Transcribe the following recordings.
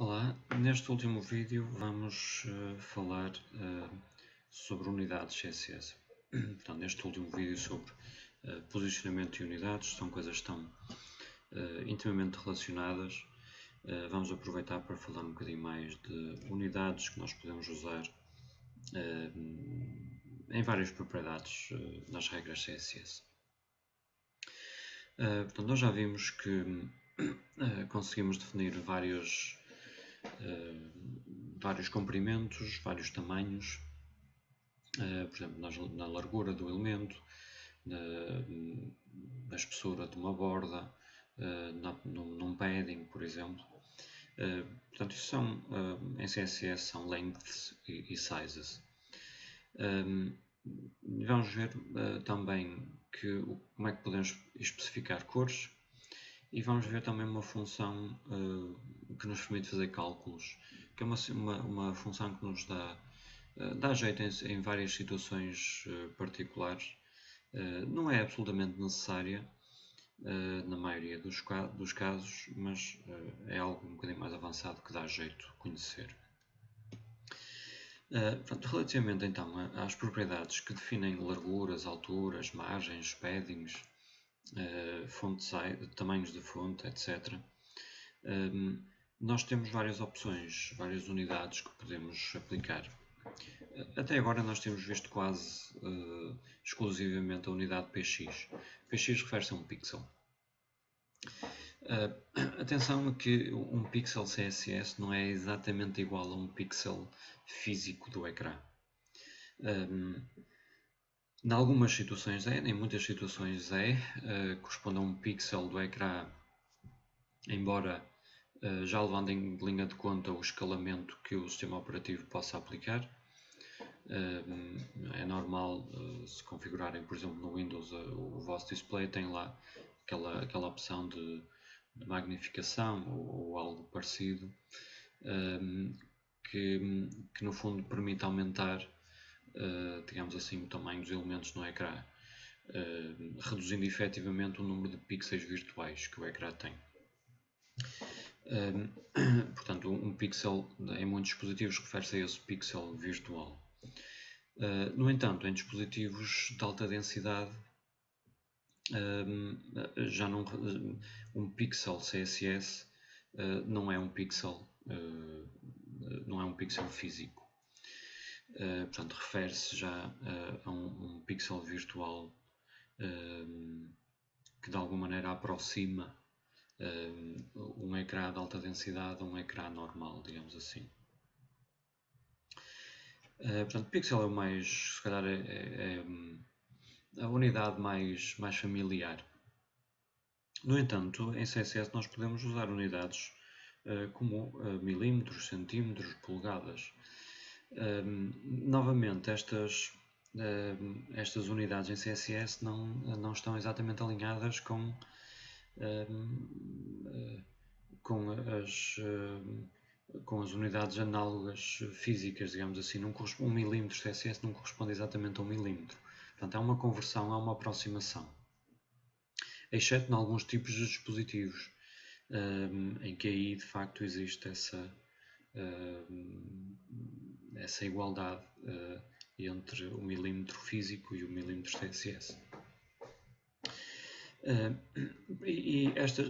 Olá, neste último vídeo vamos falar sobre unidades CSS. Portanto, neste último vídeo sobre posicionamento de unidades, são coisas que estão intimamente relacionadas. Vamos aproveitar para falar um bocadinho mais de unidades que nós podemos usar em várias propriedades nas regras CSS. Portanto, nós já vimos que conseguimos definir vários comprimentos, vários tamanhos, por exemplo, na largura do elemento, na espessura de uma borda, num padding, por exemplo. Portanto, isso são, em CSS, são lengths e sizes. Vamos ver também como é que podemos especificar cores, e vamos ver também uma função que nos permite fazer cálculos, que é uma função que nos dá jeito em várias situações particulares. Não é absolutamente necessária na maioria dos casos, mas é algo um bocadinho mais avançado que dá jeito conhecer. Portanto, relativamente então às propriedades que definem larguras, alturas, margens, paddings, font size, tamanhos de fonte, etc. Nós temos várias opções, várias unidades que podemos aplicar. Até agora nós temos visto quase exclusivamente a unidade px. Px refere-se a um pixel. Atenção a que um pixel CSS não é exatamente igual a um pixel físico do ecrã. Em algumas situações em muitas situações corresponde a um pixel do ecrã, embora já levando em linha de conta o escalamento que o sistema operativo possa aplicar. É normal, se configurarem, por exemplo, no Windows o vosso display, tem lá aquela opção de magnificação ou algo parecido, que no fundo permite aumentar, digamos assim, o tamanho dos elementos no ecrã, reduzindo efetivamente o número de pixels virtuais que o ecrã tem. Portanto, um pixel em muitos dispositivos refere-se a esse pixel virtual. No entanto, em dispositivos de alta densidade, já não, um pixel CSS não é um pixel físico. Portanto, refere-se já a um pixel virtual que de alguma maneira aproxima um ecrã de alta densidade a um ecrã normal, digamos assim. Portanto, pixel é o mais, se calhar, é a unidade mais familiar. No entanto, em CSS nós podemos usar unidades como milímetros, centímetros, polegadas. Novamente, estas unidades em CSS não estão exatamente alinhadas com as unidades análogas físicas, digamos assim. Um milímetro de CSS não corresponde exatamente a um milímetro. Portanto, é uma conversão, é uma aproximação. Exceto em alguns tipos de dispositivos, em que aí de facto existe essa igualdade entre o milímetro físico e o milímetro CSS.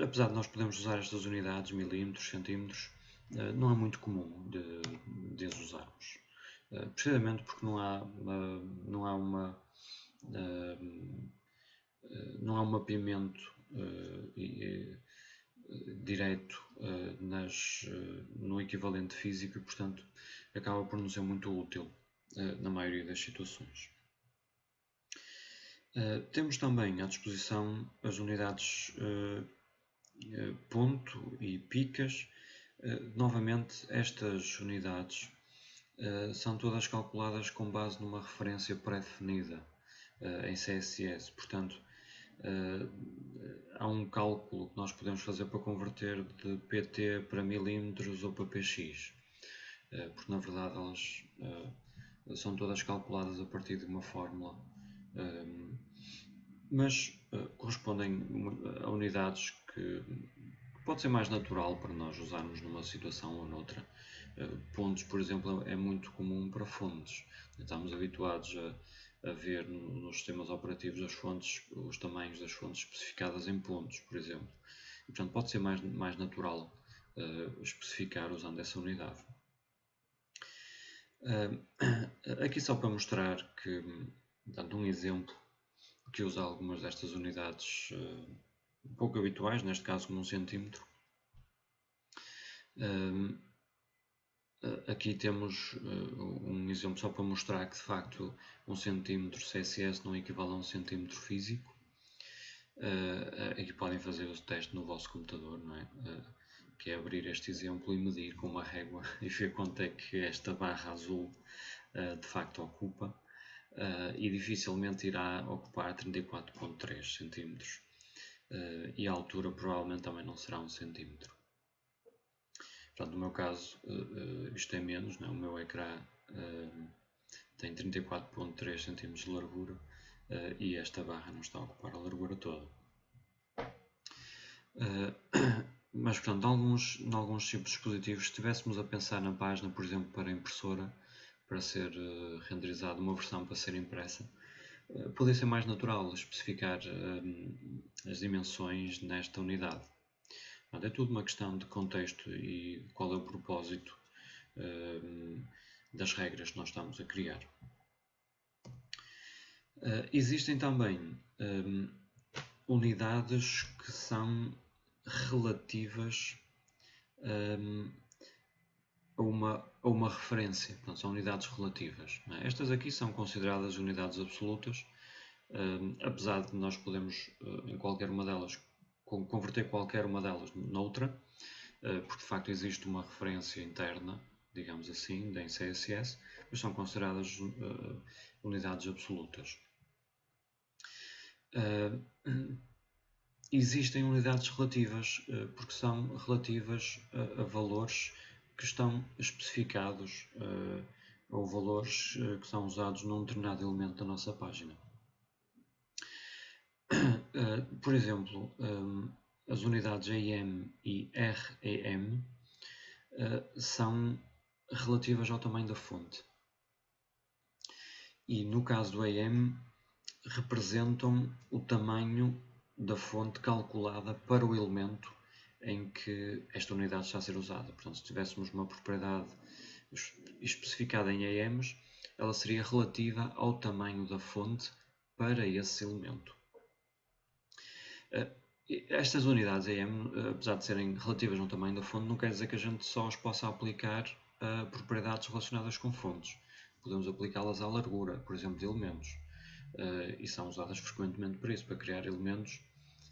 Apesar de nós podermos usar estas unidades, milímetros, centímetros, não é muito comum de as usarmos. Precisamente porque não há um mapeamento direto no equivalente físico e, portanto, acaba por não ser muito útil na maioria das situações. Temos também à disposição as unidades ponto e picas. Novamente, estas unidades são todas calculadas com base numa referência pré-definida em CSS. Portanto, há um cálculo que nós podemos fazer para converter de pt para milímetros ou para px, porque na verdade elas são todas calculadas a partir de uma fórmula, mas correspondem a unidades que pode ser mais natural para nós usarmos numa situação ou noutra. Pontos, por exemplo, é muito comum para fontes. Estamos habituados a ver nos sistemas operativos as fontes, os tamanhos das fontes especificadas em pontos, por exemplo. E, portanto, pode ser mais natural especificar usando essa unidade. Aqui só para mostrar que, portanto, um exemplo que usa algumas destas unidades pouco habituais, neste caso como 1 centímetro. Aqui temos um exemplo só para mostrar que de facto 1 centímetro CSS não equivale a 1 centímetro físico. Aqui podem fazer o teste no vosso computador, não é? Que é abrir este exemplo e medir com uma régua e ver quanto é que esta barra azul de facto ocupa. E dificilmente irá ocupar 34,3 centímetros. E a altura provavelmente também não será 1 centímetro. Portanto, no meu caso, isto é menos, não é? O meu ecrã tem 34,3 cm de largura e esta barra não está a ocupar a largura toda. Mas, portanto, em alguns tipos de dispositivos, se estivéssemos a pensar na página, por exemplo, para impressora, para ser renderizada uma versão para ser impressa, poderia ser mais natural especificar as dimensões nesta unidade. É tudo uma questão de contexto e qual é o propósito das regras que nós estamos a criar. Existem também unidades que são relativas a uma referência. Portanto, são unidades relativas. Não é? Estas aqui são consideradas unidades absolutas, apesar de nós podermos, em qualquer uma delas, converter qualquer uma delas noutra, porque de facto existe uma referência interna, digamos assim, em CSS, mas são consideradas unidades absolutas. Existem unidades relativas, porque são relativas a valores que estão especificados ou valores que são usados num determinado elemento da nossa página. Por exemplo, as unidades EM e REM são relativas ao tamanho da fonte. E no caso do EM, representam o tamanho da fonte calculada para o elemento em que esta unidade está a ser usada. Portanto, se tivéssemos uma propriedade especificada em EMs, ela seria relativa ao tamanho da fonte para esse elemento. Estas unidades EM, apesar de serem relativas ao tamanho da fonte, não quer dizer que a gente só as possa aplicar a propriedades relacionadas com fontes. Podemos aplicá-las à largura, por exemplo, de elementos. E são usadas frequentemente para isso, para criar elementos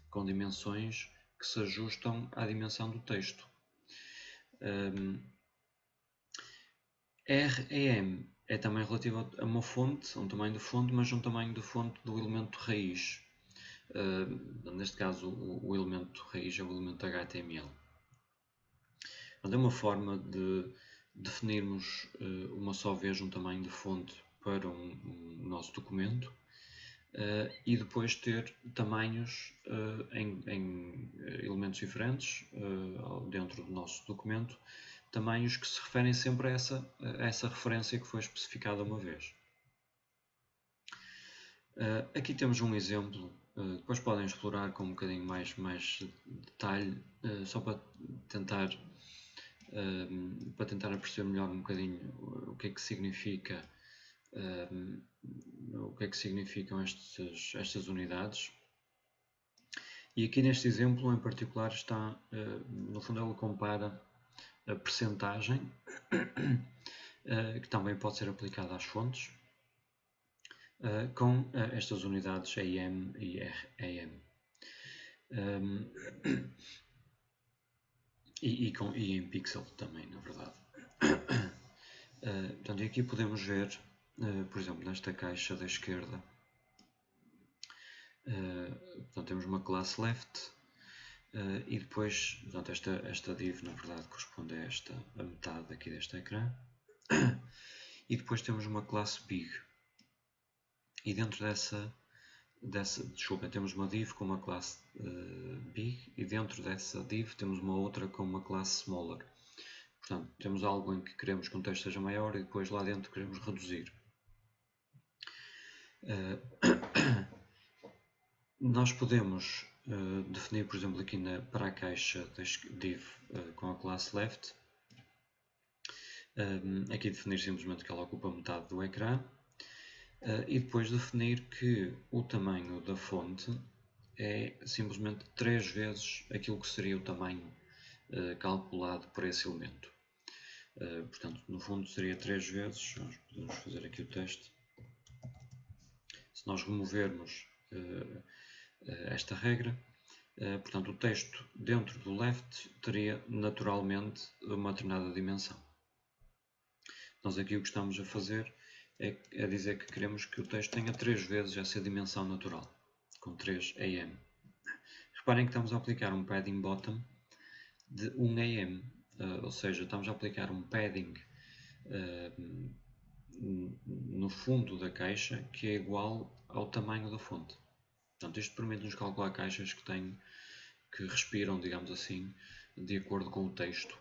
com dimensões que se ajustam à dimensão do texto. REM é também relativo a uma fonte, a um tamanho de fonte, mas a um tamanho de fonte do elemento raiz. Neste caso, o elemento raiz é o elemento HTML. É uma forma de definirmos uma só vez um tamanho de fonte para um nosso documento e depois ter tamanhos em elementos diferentes dentro do nosso documento, tamanhos que se referem sempre a essa referência que foi especificada uma vez. Aqui temos um exemplo, depois podem explorar com um bocadinho mais detalhe, só para tentar perceber melhor um bocadinho o que é que significa o que é que significam estas unidades. E aqui neste exemplo em particular está, no fundo ele compara a percentagem, que também pode ser aplicada às fontes, com estas unidades EM e REM. E em pixel também, na verdade. Portanto, aqui podemos ver, por exemplo, nesta caixa da esquerda, portanto, temos uma classe left e depois, portanto, esta div na verdade corresponde a metade aqui deste ecrã, e depois temos uma classe big, e dentro dessa temos uma div com uma classe big e dentro dessa div temos uma outra com uma classe smaller. Portanto, temos algo em que queremos que um texto seja maior e depois lá dentro queremos reduzir. Nós podemos definir, por exemplo, aqui para a caixa div com a classe left, aqui definir simplesmente que ela ocupa metade do ecrã e depois definir que o tamanho da fonte é simplesmente 3 vezes aquilo que seria o tamanho calculado por esse elemento. Portanto, no fundo seria 3 vezes, nós podemos fazer aqui o teste. Se nós removermos esta regra, portanto o texto dentro do left teria naturalmente uma determinada dimensão. Nós aqui o que estamos a fazer é dizer que queremos que o texto tenha 3 vezes essa dimensão natural, com 3 am. Reparem que estamos a aplicar um padding bottom de 1 am, ou seja, estamos a aplicar um padding no fundo da caixa que é igual ao tamanho da fonte. Portanto, isto permite-nos calcular caixas que respiram, digamos assim, de acordo com o texto,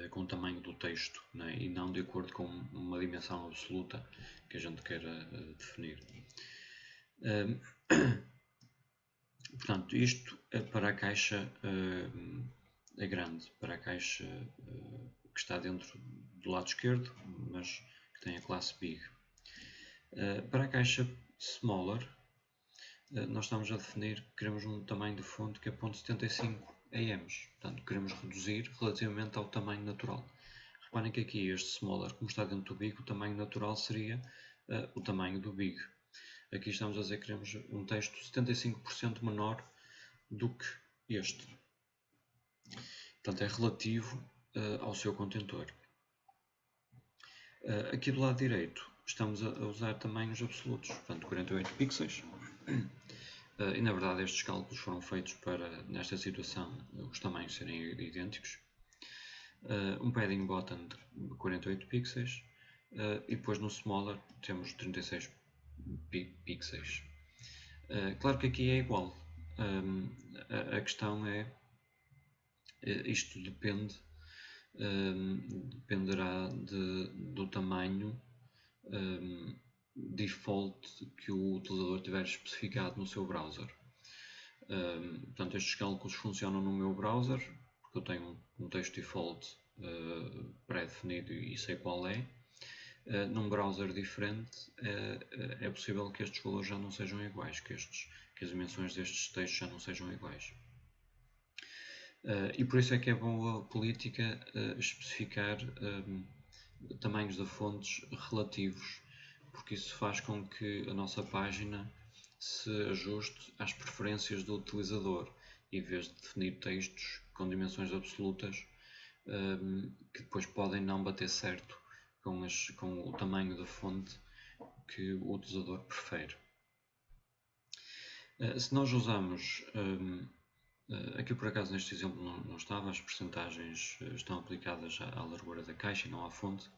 com o tamanho do texto, né? E não de acordo com uma dimensão absoluta que a gente queira definir. Portanto, isto é para a caixa é grande, para a caixa que está dentro do lado esquerdo, mas que tem a classe big. Para a caixa smaller, nós estamos a definir que queremos um tamanho de fonte que é 0.75 AMs, portanto queremos reduzir relativamente ao tamanho natural. Reparem que aqui este smaller, como está dentro do big, o tamanho natural seria o tamanho do big. Aqui estamos a dizer que queremos um texto 75% menor do que este. Portanto, é relativo ao seu contentor. Aqui do lado direito estamos a usar tamanhos absolutos, portanto 48 pixels. E na verdade estes cálculos foram feitos para, nesta situação, os tamanhos serem idênticos. Um padding bottom de 48 pixels e depois no smaller temos 36 pixels. Claro que aqui é igual. A questão é, isto dependerá do tamanho default que o utilizador tiver especificado no seu browser. Portanto, estes cálculos funcionam no meu browser, porque eu tenho um texto default pré-definido e sei qual é. Num browser diferente, é possível que estes valores já não sejam iguais, que as dimensões destes textos já não sejam iguais. E por isso é que é boa política especificar tamanhos de fontes relativos, porque isso faz com que a nossa página se ajuste às preferências do utilizador, em vez de definir textos com dimensões absolutas que depois podem não bater certo com o tamanho da fonte que o utilizador prefere. Se nós usamos, aqui por acaso neste exemplo não estava, as percentagens estão aplicadas à largura da caixa e não à fonte.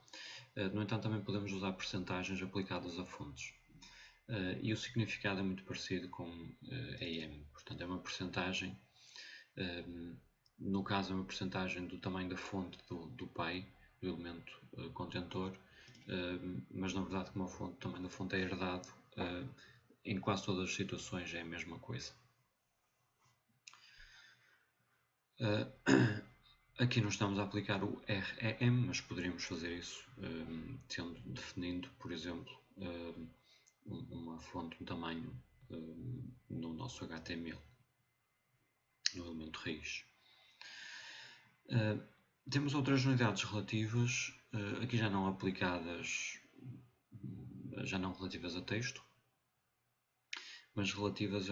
No entanto, também podemos usar percentagens aplicadas a fontes. E o significado é muito parecido com AM, portanto é uma percentagem, no caso é uma percentagem do tamanho da fonte do pai, do elemento contentor, mas na verdade como o tamanho da fonte é herdado, em quase todas as situações é a mesma coisa. Aqui não estamos a aplicar o REM, mas poderíamos fazer isso definindo, por exemplo, uma fonte, um tamanho no nosso HTML, no elemento raiz. Temos outras unidades relativas, aqui já não aplicadas, já não relativas a texto, mas relativas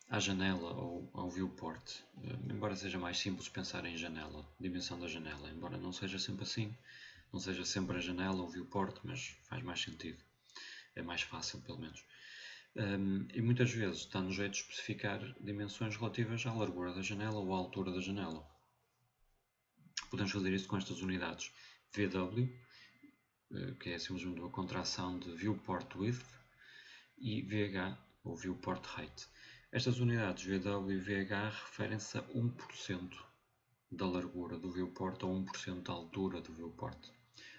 à janela ou ao viewport, embora seja mais simples pensar em janela, dimensão da janela, embora não seja sempre assim, não seja sempre a janela ou o viewport, mas faz mais sentido, é mais fácil pelo menos. E muitas vezes está no jeito de especificar dimensões relativas à largura da janela ou à altura da janela. Podemos fazer isso com estas unidades VW, que é simplesmente uma contração de viewport width, e VH, ou Viewport Height. Estas unidades VW e VH referem-se a 1% da largura do viewport ou 1% da altura do viewport.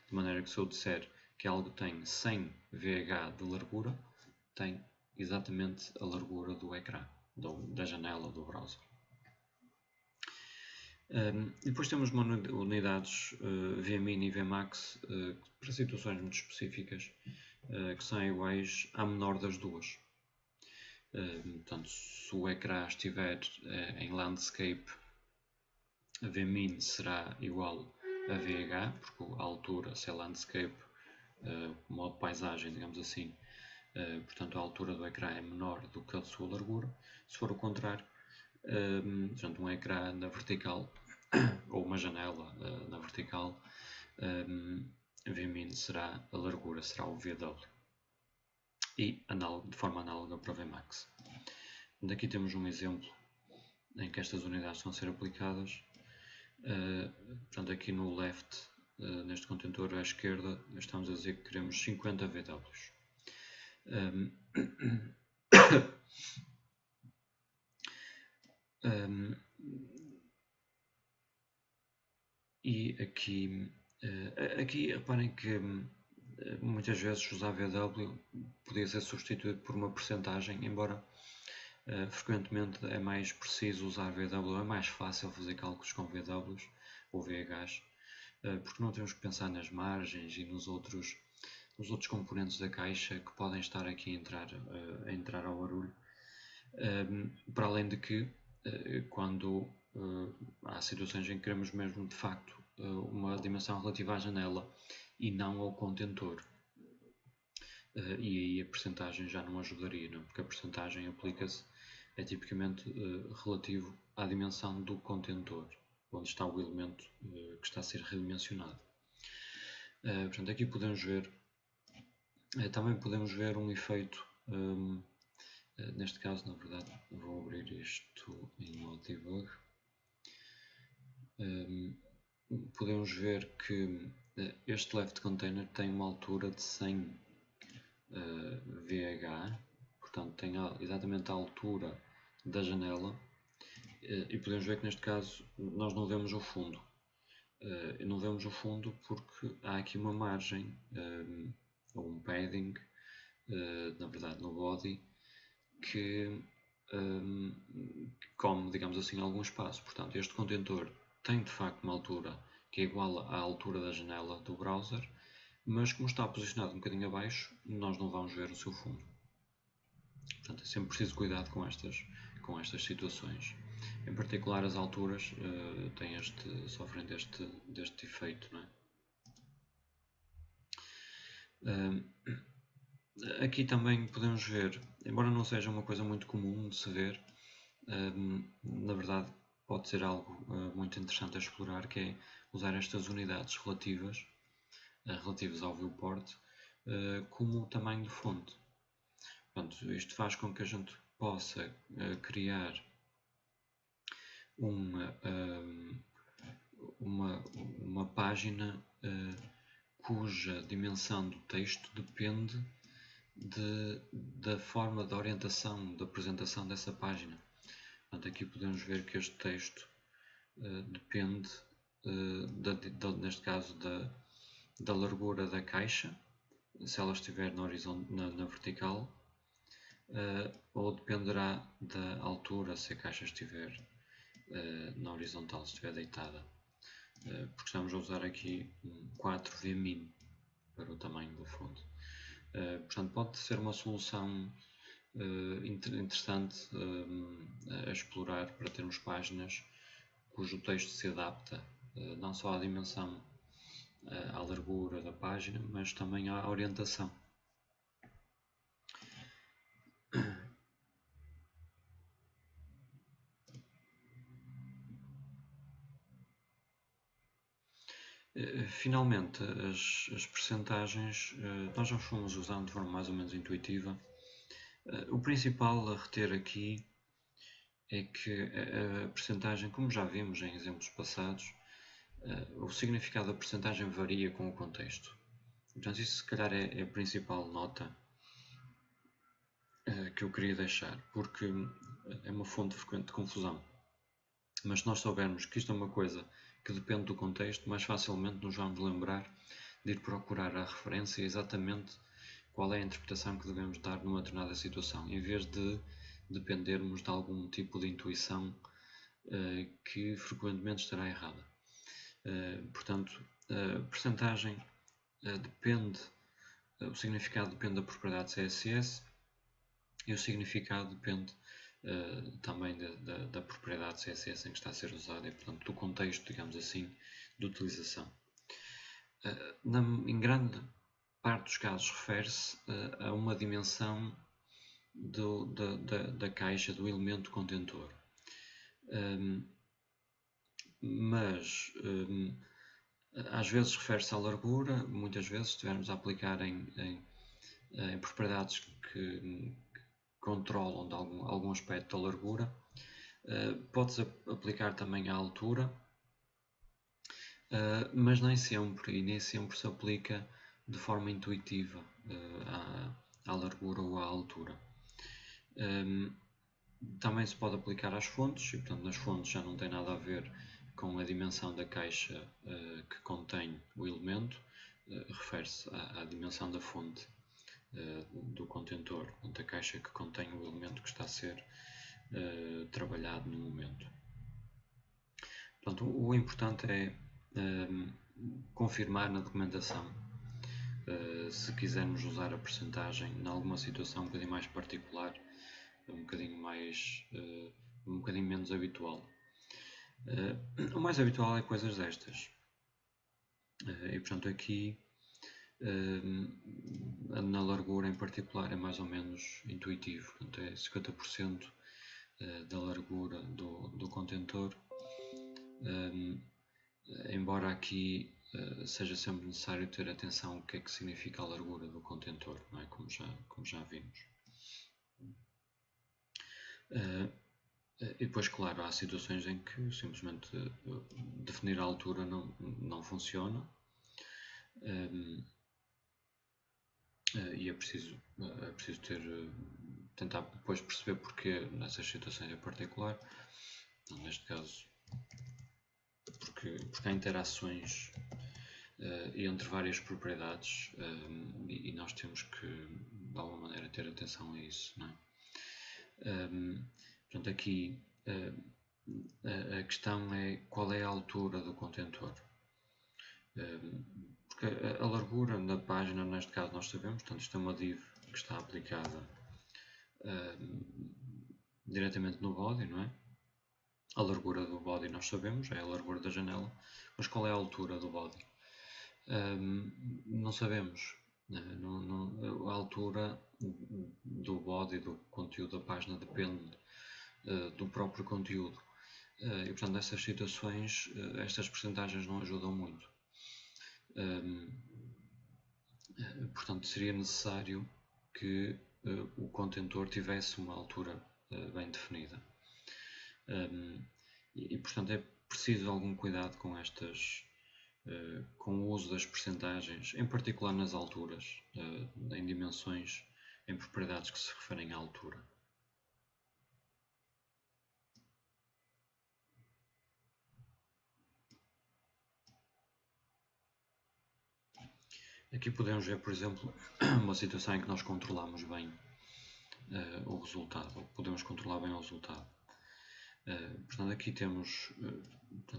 De maneira que se eu disser que algo tem 100 VH de largura, tem exatamente a largura do ecrã, da janela do browser. E depois temos unidades Vmin e Vmax para situações muito específicas que são iguais à menor das duas. Portanto, se o ecrã estiver em landscape, a Vmin será igual a VH, porque a altura, se é landscape, modo paisagem, digamos assim, portanto a altura do ecrã é menor do que a sua largura. Se for o contrário, portanto um ecrã na vertical ou uma janela na vertical, a Vmin será a largura, será o VW. E de forma análoga para o Vmax. Aqui temos um exemplo em que estas unidades estão a ser aplicadas. Portanto, aqui no left, neste contentor à esquerda, estamos a dizer que queremos 50 VWs. E aqui reparem que muitas vezes usar VW podia ser substituído por uma percentagem, embora frequentemente é mais preciso usar VW, é mais fácil fazer cálculos com VWs ou VHs, porque não temos que pensar nas margens e nos outros componentes da caixa que podem estar aqui a entrar ao barulho. Para além de que, quando há situações em que queremos mesmo de facto uma dimensão relativa à janela e não ao contentor, e aí a percentagem já não ajudaria, não? Porque a percentagem aplica-se, é tipicamente relativo à dimensão do contentor, onde está o elemento que está a ser redimensionado. Portanto, aqui podemos ver, também podemos ver um efeito, neste caso, na verdade, vou abrir isto em modo debug. Podemos ver que este left container tem uma altura de 100 VH, portanto tem exatamente a altura da janela, e podemos ver que neste caso nós não vemos o fundo. Não vemos o fundo porque há aqui uma margem, ou um padding, na verdade no body, que come, digamos assim, algum espaço. Portanto, este contentor tem de facto uma altura que é igual à altura da janela do browser, mas como está posicionado um bocadinho abaixo, nós não vamos ver o seu fundo. Portanto, é sempre preciso cuidado com estas situações. Em particular, as alturas sofrem deste efeito, não é? Aqui também podemos ver, embora não seja uma coisa muito comum de se ver, na verdade pode ser algo muito interessante a explorar, que é usar estas unidades relativas ao viewport como tamanho de fonte. Portanto, isto faz com que a gente possa criar uma página cuja dimensão do texto depende da forma de orientação, da apresentação dessa página. Portanto, aqui podemos ver que este texto depende, neste caso, da largura da caixa, se ela estiver na vertical, ou dependerá da altura, se a caixa estiver na horizontal, se estiver deitada. Porque estamos a usar aqui um 4Vmin para o tamanho da fonte. Portanto, pode ser uma solução interessante a explorar para termos páginas cujo texto se adapta não só à dimensão, à largura da página, mas também à orientação. Finalmente, as percentagens nós já fomos usando de forma mais ou menos intuitiva. O principal a reter aqui é que a percentagem, como já vimos em exemplos passados, o significado da percentagem varia com o contexto. Portanto, isso se calhar é a principal nota que eu queria deixar, porque é uma fonte frequente de confusão. Mas se nós soubermos que isto é uma coisa que depende do contexto, mais facilmente nos vamos lembrar de ir procurar a referência exatamente qual é a interpretação que devemos dar numa determinada situação, em vez de dependermos de algum tipo de intuição que frequentemente estará errada. Portanto, a percentagem depende, o significado depende da propriedade CSS e o significado depende também da propriedade CSS em que está a ser usada e, portanto, do contexto, digamos assim, de utilização. Em grande parte dos casos refere-se a uma dimensão da caixa, do elemento contentor. Mas às vezes refere-se à largura, muitas vezes, se estivermos a aplicar em propriedades que controlam de algum aspecto da largura, pode-se aplicar também à altura, mas nem sempre se aplica de forma intuitiva à largura ou à altura. Também se pode aplicar às fontes, e portanto nas fontes já não tem nada a ver com a dimensão da caixa que contém o elemento, refere-se à dimensão da fonte do contentor, da caixa que contém o elemento que está a ser trabalhado no momento. Portanto, o importante é confirmar na documentação se quisermos usar a percentagem em alguma situação um bocadinho mais particular, um bocadinho menos habitual. O mais habitual é coisas destas. E portanto aqui na largura em particular é mais ou menos intuitivo, portanto é 50% da largura do contentor, embora aqui seja sempre necessário ter atenção ao que é que significa a largura do contentor, não é? Como já vimos. E depois, claro, há situações em que simplesmente definir a altura não funciona e é preciso tentar depois perceber porque nessas situações em particular. Então, neste caso, porque há interações entre várias propriedades e nós temos que, de alguma maneira, ter atenção a isso, não é? Portanto, aqui a questão é qual é a altura do contentor. Porque a largura da página, neste caso, nós sabemos, portanto, isto é uma div que está aplicada diretamente no body, não é? A largura do body nós sabemos, é a largura da janela, mas qual é a altura do body? Não sabemos. A altura do body, do conteúdo da página, depende do próprio conteúdo. E portanto, nessas situações, estas percentagens não ajudam muito. Portanto, seria necessário que o contentor tivesse uma altura bem definida. E portanto, é preciso algum cuidado com com o uso das percentagens, em particular nas alturas, em dimensões, em propriedades que se referem à altura. Aqui podemos ver, por exemplo, uma situação em que nós controlamos bem o resultado, ou podemos controlar bem o resultado. Portanto, aqui temos,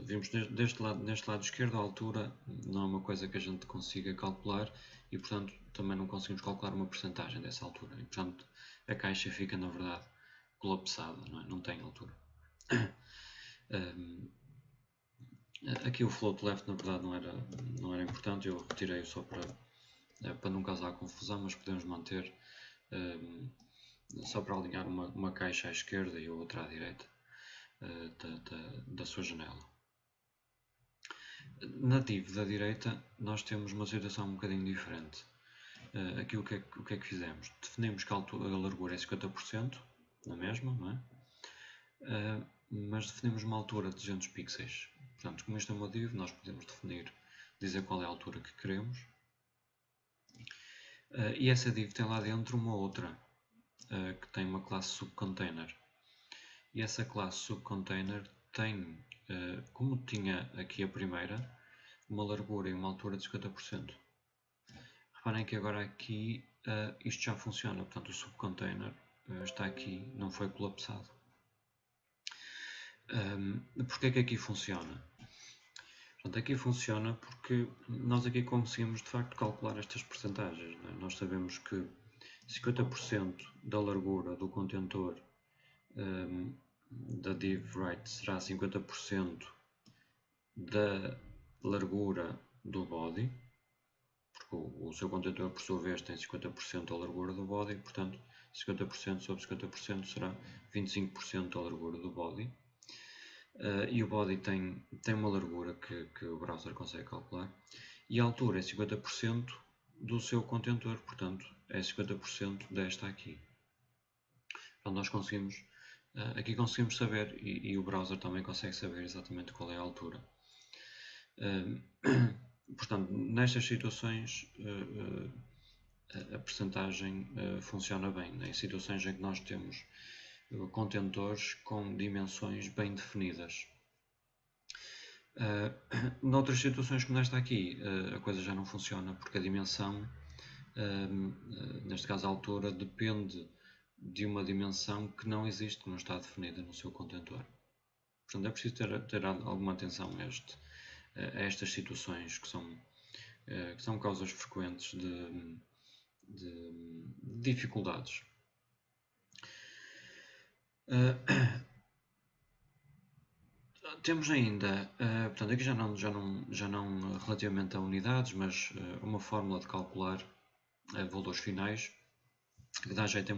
vimos neste lado esquerdo, a altura não é uma coisa que a gente consiga calcular e, portanto, também não conseguimos calcular uma percentagem dessa altura. E, portanto, a caixa fica, na verdade, colapsada, não tem altura. Aqui o float left, na verdade, não era importante, eu retirei-o só para não causar confusão, mas podemos manter só para alinhar uma caixa à esquerda e a outra à direita da sua janela. Na div da direita nós temos uma situação um bocadinho diferente. Aqui o que é que fizemos? Definimos que a largura é 50%, na mesma, não é? Mas definimos uma altura de 200 pixels. Portanto, como isto é uma div, nós podemos dizer qual é a altura que queremos. E essa div tem lá dentro uma outra que tem uma classe subcontainer. E essa classe subcontainer tem, como tinha aqui a primeira, uma largura e uma altura de 50%. Reparem que agora aqui isto já funciona, portanto o subcontainer está aqui, não foi colapsado. Porquê que aqui funciona? Portanto, aqui funciona porque nós aqui conseguimos de facto calcular estas percentagens. Não é? Nós sabemos que 50% da largura do contentor da div right será 50% da largura do body, porque o seu contentor por sua vez tem 50% da largura do body, portanto 50% sobre 50% será 25% da largura do body. E o body tem uma largura que o browser consegue calcular, e a altura é 50% do seu contentor, portanto é 50% desta aqui. Então nós conseguimos, aqui conseguimos saber, e o browser também consegue saber exatamente qual é a altura. Portanto, nestas situações a percentagem funciona bem, né? Em situações em que nós temos contentores com dimensões bem definidas. Noutras situações como nesta aqui, a coisa já não funciona, porque a dimensão, neste caso a altura, depende de uma dimensão que não existe, que não está definida no seu contentor. Portanto, é preciso ter alguma atenção a estas situações que são causas frequentes de dificuldades. Temos ainda, portanto, aqui já não relativamente a unidades, mas uma fórmula de calcular valores finais, que dá jeito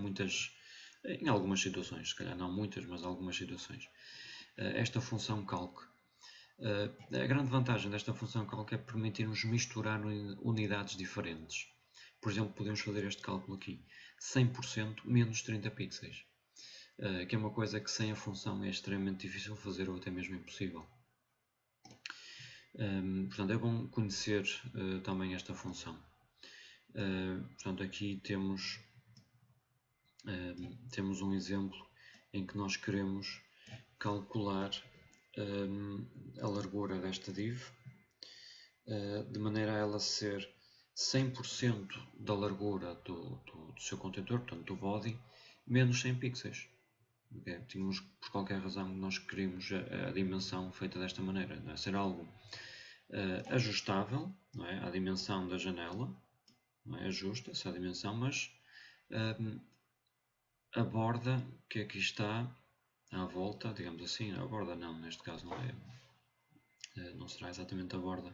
em algumas situações, se calhar não muitas, mas algumas situações. Esta função calc. A grande vantagem desta função calc é permitir-nos misturar unidades diferentes. Por exemplo, podemos fazer este cálculo aqui, 100% menos 30 pixels. Que é uma coisa que sem a função é extremamente difícil fazer ou até mesmo impossível. Portanto, é bom conhecer também esta função. Portanto, aqui temos um exemplo em que nós queremos calcular a largura desta div de maneira a ela ser 100% da largura do seu contentor, portanto do body, menos 100 pixels. Okay? Tínhamos, por qualquer razão, nós queríamos a dimensão feita desta maneira, não é? Ser algo ajustável, não é? À dimensão da janela, não é? Ajusta-se à dimensão, mas a borda que aqui está à volta, digamos assim, a borda não, neste caso não será exatamente a borda,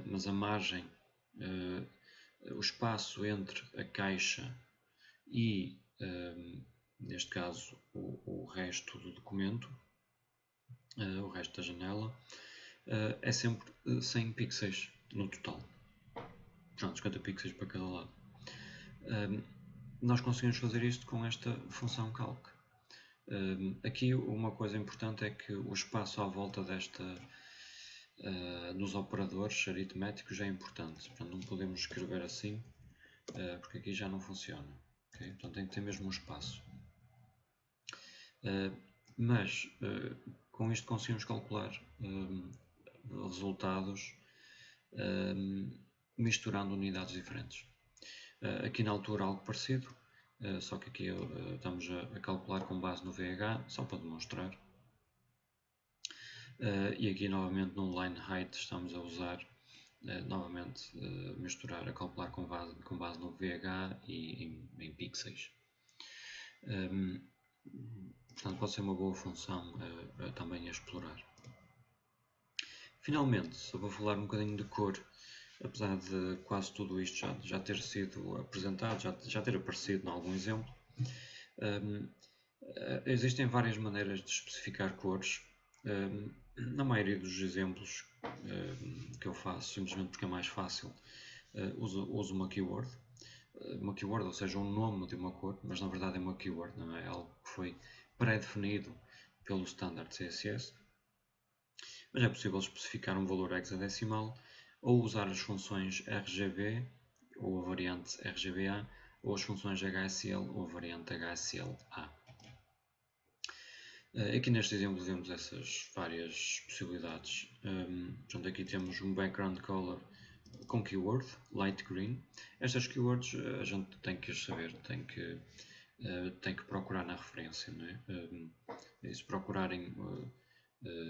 mas a margem, o espaço entre a caixa e neste caso o resto do documento, o resto da janela, é sempre 100 pixels no total. Pronto, 50 pixels para cada lado. Nós conseguimos fazer isto com esta função calc. Aqui uma coisa importante é que o espaço à volta dos operadores aritméticos é importante. Portanto, não podemos escrever assim, porque aqui já não funciona. Okay? Portanto, tem que ter mesmo um espaço. Mas com isto conseguimos calcular resultados misturando unidades diferentes. Aqui na altura algo parecido, só que aqui estamos a calcular com base no VH, só para demonstrar. E aqui novamente no line height estamos a usar novamente misturar, a calcular com base no VH e em pixels. Portanto, pode ser uma boa função também a explorar. Finalmente, só vou falar um bocadinho de cor, apesar de quase tudo isto já ter sido apresentado, já ter aparecido em algum exemplo. Existem várias maneiras de especificar cores. Na maioria dos exemplos que eu faço, simplesmente porque é mais fácil, uso uma keyword. Uma keyword, ou seja, um nome de uma cor, mas na verdade é uma keyword, não é algo que foi pré-definido pelo standard CSS. Mas é possível especificar um valor hexadecimal ou usar as funções RGB ou a variante RGBA ou as funções HSL ou a variante HSL-A. Aqui neste exemplo vemos essas várias possibilidades. Portanto, aqui temos um background color com keyword, light green. Estas keywords a gente tem que as saber, tem que procurar na referência, não é? Se procurarem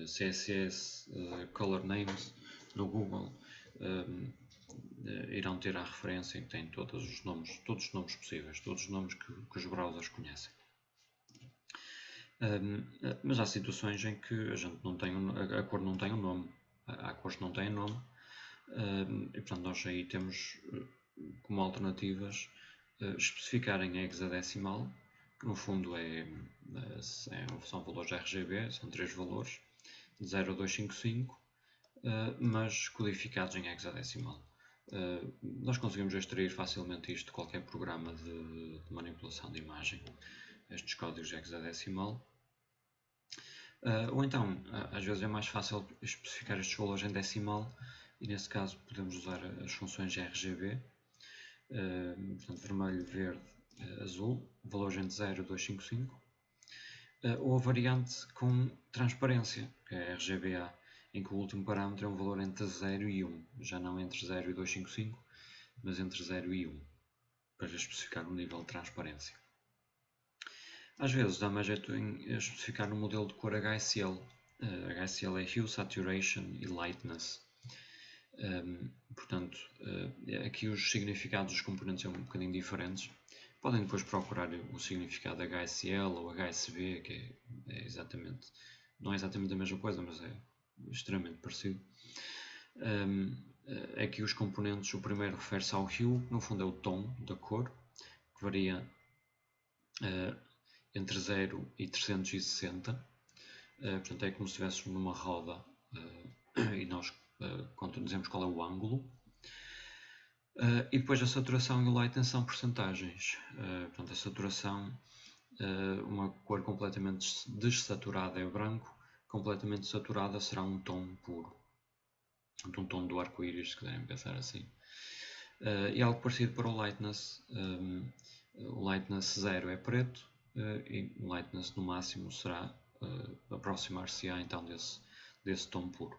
CSS, color names no Google, irão ter a referência em que tem todos os nomes possíveis, todos os nomes que os browsers conhecem. Mas há situações em que a gente não tem a cor não tem um nome, há cores que não têm nome, e portanto nós aí temos como alternativas especificar em hexadecimal, que no fundo são valores RGB, são 3 valores, de 0 a 255, mas codificados em hexadecimal. Nós conseguimos extrair facilmente isto de qualquer programa de manipulação de imagem, estes códigos hexadecimal. Ou então, às vezes é mais fácil especificar estes valores em decimal, e nesse caso podemos usar as funções RGB, portanto vermelho, verde, azul, valores entre 0 e 255, ou a variante com transparência, que é a RGBA, em que o último parâmetro é um valor entre 0 e 1, já não entre 0 e 255, mas entre 0 e 1, para especificar o nível de transparência. Às vezes dá mais jeito em especificar no modelo de cor HSL. HSL é Hue, Saturation e Lightness. Portanto, aqui os significados dos componentes são um bocadinho diferentes. Podem depois procurar o significado HSL ou HSV, que não é exatamente a mesma coisa, mas é extremamente parecido. Aqui os componentes, o primeiro refere-se ao hue, no fundo é o tom da cor, que varia entre 0 e 360. Portanto, é como se estivéssemos numa roda e nós dizemos qual é o ângulo. E depois a saturação e o lightness são percentagens. Portanto, a saturação, uma cor completamente dessaturada é branco, completamente saturada será um tom puro. Portanto, um tom do arco-íris, se quiserem pensar assim. E algo parecido para o lightness. O lightness 0 é preto, e o lightness no máximo será aproximar-se-á então desse tom puro.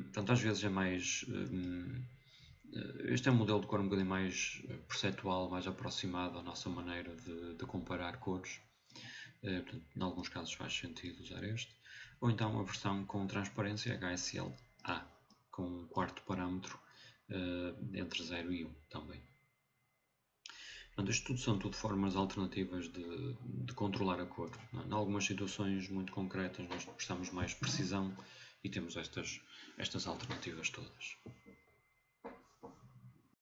Portanto, às vezes é mais... este é um modelo de cor um bocadinho mais perceptual, mais aproximado à nossa maneira de comparar cores. Portanto, em alguns casos faz sentido usar este. Ou então a versão com transparência HSL-A, com um quarto parâmetro entre 0 e 1 também. Portanto, isto são tudo formas alternativas de controlar a cor. Em algumas situações muito concretas nós precisamos mais precisão e temos estas alternativas todas.